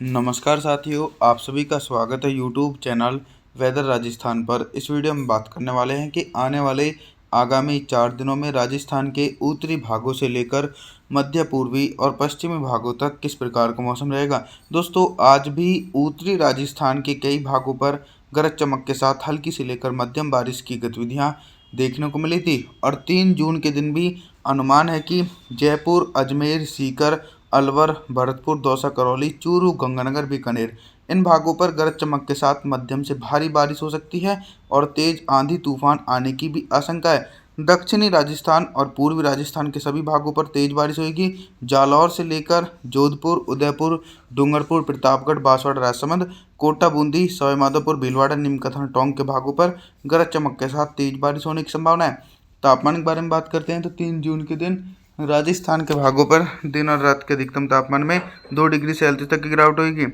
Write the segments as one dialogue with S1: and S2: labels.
S1: नमस्कार साथियों, आप सभी का स्वागत है यूट्यूब चैनल वेदर राजस्थान पर। इस वीडियो में बात करने वाले हैं कि आने वाले आगामी 4 दिनों में राजस्थान के उत्तरी भागों से लेकर मध्य पूर्वी और पश्चिमी भागों तक किस प्रकार का मौसम रहेगा। दोस्तों, आज भी उत्तरी राजस्थान के कई भागों पर गरज चमक के साथ हल्की से लेकर मध्यम बारिश की गतिविधियां देखने को मिली थी और 3 जून के दिन भी अनुमान है कि जयपुर, अजमेर, सीकर, अलवर, भरतपुर, दौसा, करौली, चूरू, गंगानगर, बीकानेर इन भागों पर गरज चमक के साथ मध्यम से भारी बारिश हो सकती है और तेज आंधी तूफान आने की भी आशंका है। दक्षिणी राजस्थान और पूर्वी राजस्थान के सभी भागों पर तेज बारिश होगी। जालौर से लेकर जोधपुर, उदयपुर, डूंगरपुर, प्रतापगढ़, बांसवाड़ा, राजसमंद, कोटा, बूंदी, सवाईमाधोपुर, भीलवाड़ा, नीमकाथाना, टोंक के भागों पर गरज चमक के साथ तेज बारिश होने की संभावना है। तापमान के बारे में बात करते हैं तो 3 जून के दिन राजस्थान के भागों पर दिन और रात के अधिकतम तापमान में 2 डिग्री सेल्सियस तक की गिरावट होगी।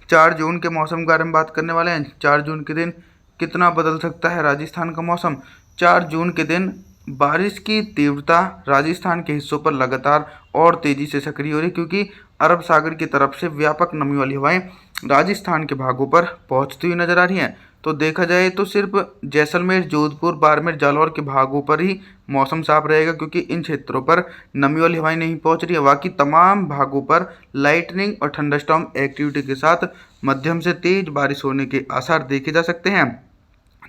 S1: 4 जून के मौसम के बारे में बात करने वाले हैं। 4 जून के दिन कितना बदल सकता है राजस्थान का मौसम। 4 जून के दिन बारिश की तीव्रता राजस्थान के हिस्सों पर लगातार और तेजी से सक्रिय हो रही, क्योंकि अरब सागर की तरफ से व्यापक नमी वाली हवाएं राजस्थान के भागों पर पहुंचती हुई नजर आ रही हैं। तो देखा जाए तो सिर्फ जैसलमेर, जोधपुर, बाड़मेर, जालौर के भागों पर ही मौसम साफ रहेगा, क्योंकि इन क्षेत्रों पर नमी वाली हवाएं नहीं पहुंच रही है। बाकी तमाम भागों पर लाइटनिंग और थंडरस्टॉर्म एक्टिविटी के साथ मध्यम से तेज बारिश होने के आसार देखे जा सकते हैं।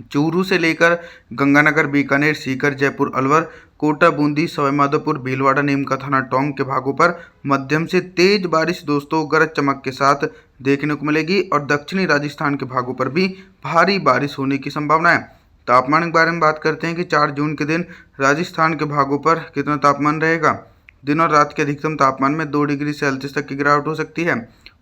S1: चूरू से लेकर गंगानगर, बीकानेर, सीकर, जयपुर, अलवर, कोटा, बूंदी, सवाईमाधोपुर, भीलवाड़ा, नीमकाथाना, टोंक के भागों पर मध्यम से तेज बारिश दोस्तों गरज चमक के साथ देखने को मिलेगी और दक्षिणी राजस्थान के भागों पर भी भारी बारिश होने की संभावना है। तापमान के बारे में बात करते हैं कि 4 जून के दिन राजस्थान के भागों पर कितना तापमान रहेगा। दिन और रात के अधिकतम तापमान में 2 डिग्री सेल्सियस तक की गिरावट हो सकती है।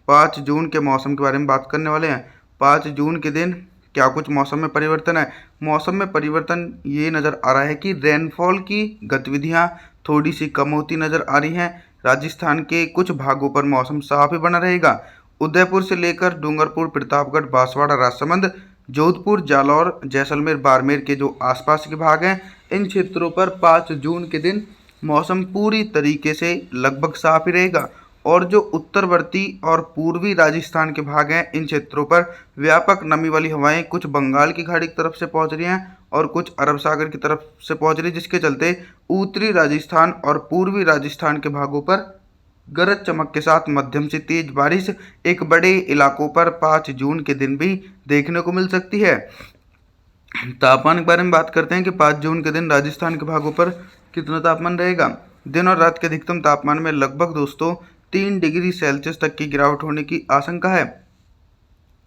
S1: 5 जून के मौसम के बारे में बात करने वाले हैं। 5 जून के दिन क्या कुछ मौसम में परिवर्तन है। मौसम में परिवर्तन ये नज़र आ रहा है कि रेनफॉल की गतिविधियां थोड़ी सी कम होती नज़र आ रही हैं। राजस्थान के कुछ भागों पर मौसम साफ ही बना रहेगा। उदयपुर से लेकर डूंगरपुर, प्रतापगढ़, बांसवाड़ा, राजसमंद, जोधपुर, जालौर, जैसलमेर, बाड़मेर के जो आसपास के भाग हैं इन क्षेत्रों पर 5 जून के दिन मौसम पूरी तरीके से लगभग साफ ही रहेगा और जो उत्तरवर्ती और पूर्वी राजस्थान के भाग हैं इन क्षेत्रों पर व्यापक नमी वाली हवाएं कुछ बंगाल की खाड़ी की तरफ से पहुंच रही हैं और कुछ अरब सागर की तरफ से पहुंच रही है, जिसके चलते उत्तरी राजस्थान और पूर्वी राजस्थान के भागों पर गरज चमक के साथ मध्यम से तेज बारिश एक बड़े इलाकों पर 5 जून के दिन भी देखने को मिल सकती है। तापमान के बारे में बात करते हैं कि 5 जून के दिन राजस्थान के भागों पर कितना तापमान रहेगा। दिन और रात के अधिकतम तापमान में लगभग दोस्तों 3 डिग्री सेल्सियस तक की गिरावट होने की आशंका है।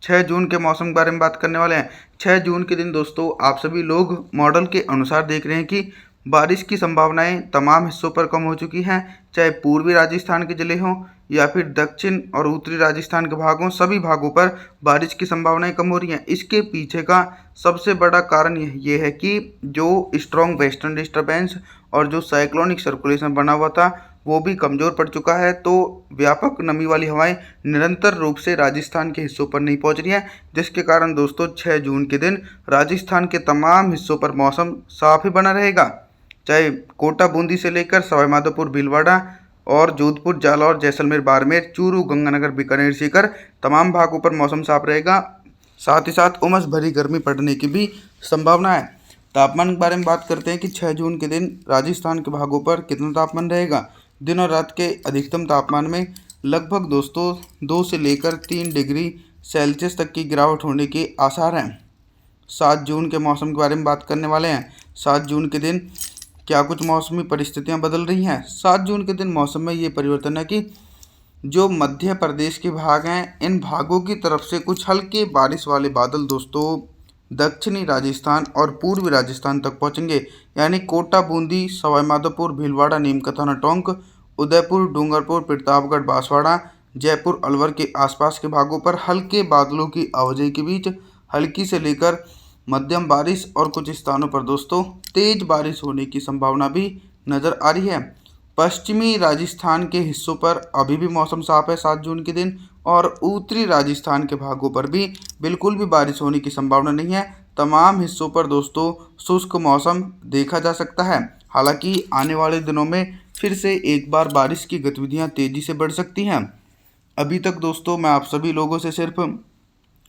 S1: 6 जून के मौसम के बारे में बात करने वाले हैं। 6 जून के दिन दोस्तों आप सभी लोग मॉडल के अनुसार देख रहे हैं कि बारिश की संभावनाएं तमाम हिस्सों पर कम हो चुकी हैं, चाहे पूर्वी राजस्थान के जिले हों या फिर दक्षिण और उत्तरी राजस्थान के भाग हों, सभी भागों पर बारिश की संभावनाएं कम हो रही हैं। इसके पीछे का सबसे बड़ा कारण ये है कि जो स्ट्रॉन्ग वेस्टर्न डिस्टर्बेंस और जो साइक्लोनिक सर्कुलेशन बना हुआ था वो भी कमज़ोर पड़ चुका है, तो व्यापक नमी वाली हवाएं निरंतर रूप से राजस्थान के हिस्सों पर नहीं पहुंच रही हैं, जिसके कारण दोस्तों 6 जून के दिन राजस्थान के तमाम हिस्सों पर मौसम साफ ही बना रहेगा। चाहे कोटा, बूंदी से लेकर सवाईमाधोपुर, भीलवाड़ा और जोधपुर, जालौर, जैसलमेर, बाड़मेर, चूरू, गंगानगर, बीकानेर, सीकर तमाम भागों पर मौसम साफ रहेगा। साथ ही साथ उमस भरी गर्मी पड़ने की भी संभावना है। तापमान के बारे में बात करते हैं कि 6 जून के दिन राजस्थान के भागों पर कितना तापमान रहेगा। दिन और रात के अधिकतम तापमान में लगभग दोस्तों 2 से लेकर 3 डिग्री सेल्सियस तक की गिरावट होने के आसार हैं। 7 जून के मौसम के बारे में बात करने वाले हैं। 7 जून के दिन क्या कुछ मौसमी परिस्थितियां बदल रही हैं। 7 जून के दिन मौसम में ये परिवर्तन है कि जो मध्य प्रदेश के भाग हैं इन भागों की तरफ से कुछ हल्के बारिश वाले बादल दोस्तों दक्षिणी राजस्थान और पूर्वी राजस्थान तक पहुंचेंगे, यानी कोटा, बूंदी, सवाईमाधोपुर, भीलवाड़ा, नीमकाथाना, टोंक, उदयपुर, डूंगरपुर, प्रतापगढ़, बांसवाड़ा, जयपुर, अलवर के आसपास के भागों पर हल्के बादलों की आवाजाही के बीच हल्की से लेकर मध्यम बारिश और कुछ स्थानों पर दोस्तों तेज बारिश होने की संभावना भी नज़र आ रही है। पश्चिमी राजस्थान के हिस्सों पर अभी भी मौसम साफ है 7 जून के दिन और उत्तरी राजस्थान के भागों पर भी बिल्कुल भी बारिश होने की संभावना नहीं है। तमाम हिस्सों पर दोस्तों शुष्क मौसम देखा जा सकता है। हालांकि आने वाले दिनों में फिर से एक बार बारिश की गतिविधियां तेज़ी से बढ़ सकती हैं। अभी तक दोस्तों मैं आप सभी लोगों से सिर्फ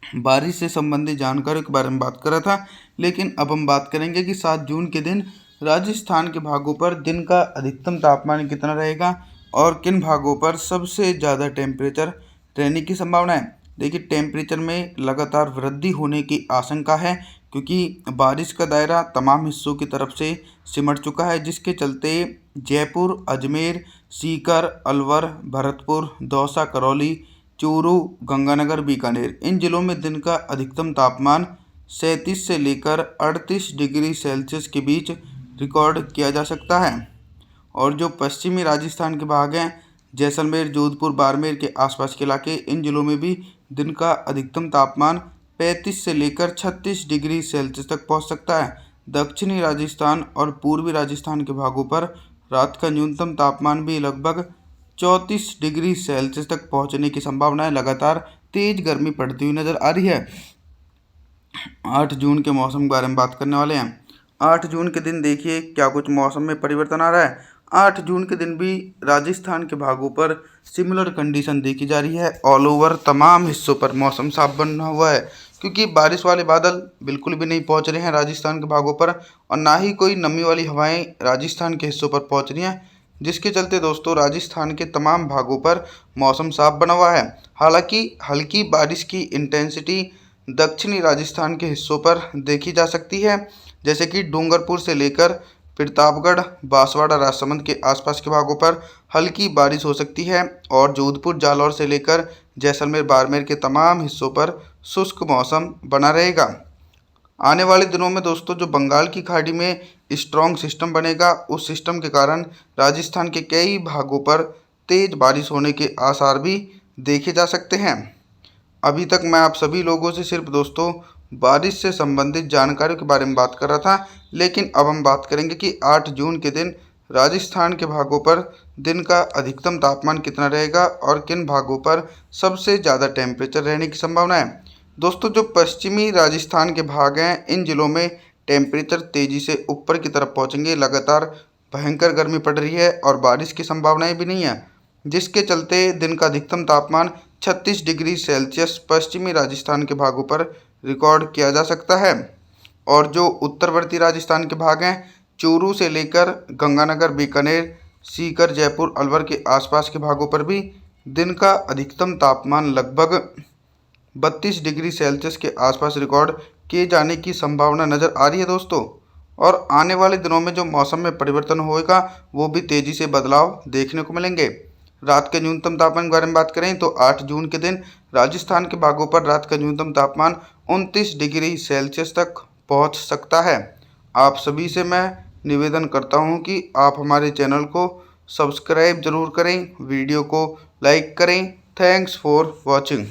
S1: बारिश से संबंधित जानकारी के बारे में बात कर रहा था, लेकिन अब हम बात करेंगे कि 7 जून के दिन राजस्थान के भागों पर दिन का अधिकतम तापमान कितना रहेगा और किन भागों पर सबसे ज़्यादा टेम्परेचर रहने की संभावना है। देखिए, टेम्परेचर में लगातार वृद्धि होने की आशंका है, क्योंकि बारिश का दायरा तमाम हिस्सों की तरफ से सिमट चुका है, जिसके चलते जयपुर, अजमेर, सीकर, अलवर, भरतपुर, दौसा, करौली, चूरू, गंगानगर, बीकानेर इन जिलों में दिन का अधिकतम तापमान 37 से लेकर 38 डिग्री सेल्सियस के बीच रिकॉर्ड किया जा सकता है। और जो पश्चिमी राजस्थान के भाग हैं, जैसलमेर, जोधपुर, बाड़मेर के आसपास के इलाके, इन जिलों में भी दिन का अधिकतम तापमान 35 से लेकर 36 डिग्री सेल्सियस तक पहुंच सकता है। दक्षिणी राजस्थान और पूर्वी राजस्थान के भागों पर रात का न्यूनतम तापमान भी लगभग 34 डिग्री सेल्सियस तक पहुंचने की संभावना है। लगातार तेज गर्मी पड़ती हुई नजर आ रही है। 8 जून के मौसम के बारे में बात करने वाले हैं। 8 जून के दिन देखिए क्या कुछ मौसम में परिवर्तन आ रहा है। 8 जून के दिन भी राजस्थान के भागों पर सिमिलर कंडीशन देखी जा रही है। ऑल ओवर तमाम हिस्सों पर मौसम साफ बना हुआ है, क्योंकि बारिश वाले बादल बिल्कुल भी नहीं पहुंच रहे हैं राजस्थान के भागों पर, और ना ही कोई नमी वाली हवाएं राजस्थान के हिस्सों पर पहुंच रही हैं, जिसके चलते दोस्तों राजस्थान के तमाम भागों पर मौसम साफ बना हुआ है। हालांकि हल्की बारिश की इंटेंसिटी दक्षिणी राजस्थान के हिस्सों पर देखी जा सकती है, जैसे कि डूंगरपुर से लेकर प्रतापगढ़, बांसवाड़ा, राजसमंद के आसपास के भागों पर हल्की बारिश हो सकती है, और जोधपुर, जालौर से लेकर जैसलमेर, बाड़मेर के तमाम हिस्सों पर शुष्क मौसम बना रहेगा। आने वाले दिनों में दोस्तों जो बंगाल की खाड़ी में स्ट्रॉन्ग सिस्टम बनेगा, उस सिस्टम के कारण राजस्थान के कई भागों पर तेज बारिश होने के आसार भी देखे जा सकते हैं। अभी तक मैं आप सभी लोगों से सिर्फ दोस्तों बारिश से संबंधित जानकारियों के बारे में बात कर रहा था, लेकिन अब हम बात करेंगे कि 8 जून के दिन राजस्थान के भागों पर दिन का अधिकतम तापमान कितना रहेगा और किन भागों पर सबसे ज़्यादा टेम्परेचर रहने की संभावना है। दोस्तों जो पश्चिमी राजस्थान के भाग हैं, इन जिलों में टेम्परेचर तेज़ी से ऊपर की तरफ पहुंचेंगे। लगातार भयंकर गर्मी पड़ रही है और बारिश की संभावनाएं भी नहीं है, जिसके चलते दिन का अधिकतम तापमान 36 डिग्री सेल्सियस पश्चिमी राजस्थान के भागों पर रिकॉर्ड किया जा सकता है। और जो उत्तरवर्ती राजस्थान के भाग हैं, चूरू से लेकर गंगानगर, बीकानेर, सीकर, जयपुर, अलवर के आसपास के भागों पर भी दिन का अधिकतम तापमान लगभग 32 डिग्री सेल्सियस के आसपास रिकॉर्ड किए जाने की संभावना नज़र आ रही है दोस्तों। और आने वाले दिनों में जो मौसम में परिवर्तन होगा, वो भी तेज़ी से बदलाव देखने को मिलेंगे। रात के न्यूनतम तापमान के बारे में बात करें तो 8 जून के दिन राजस्थान के भागों पर रात का न्यूनतम तापमान 29 डिग्री सेल्सियस तक पहुंच सकता है। आप सभी से मैं निवेदन करता हूं कि आप हमारे चैनल को सब्सक्राइब जरूर करें, वीडियो को लाइक करें। Thanks for watching.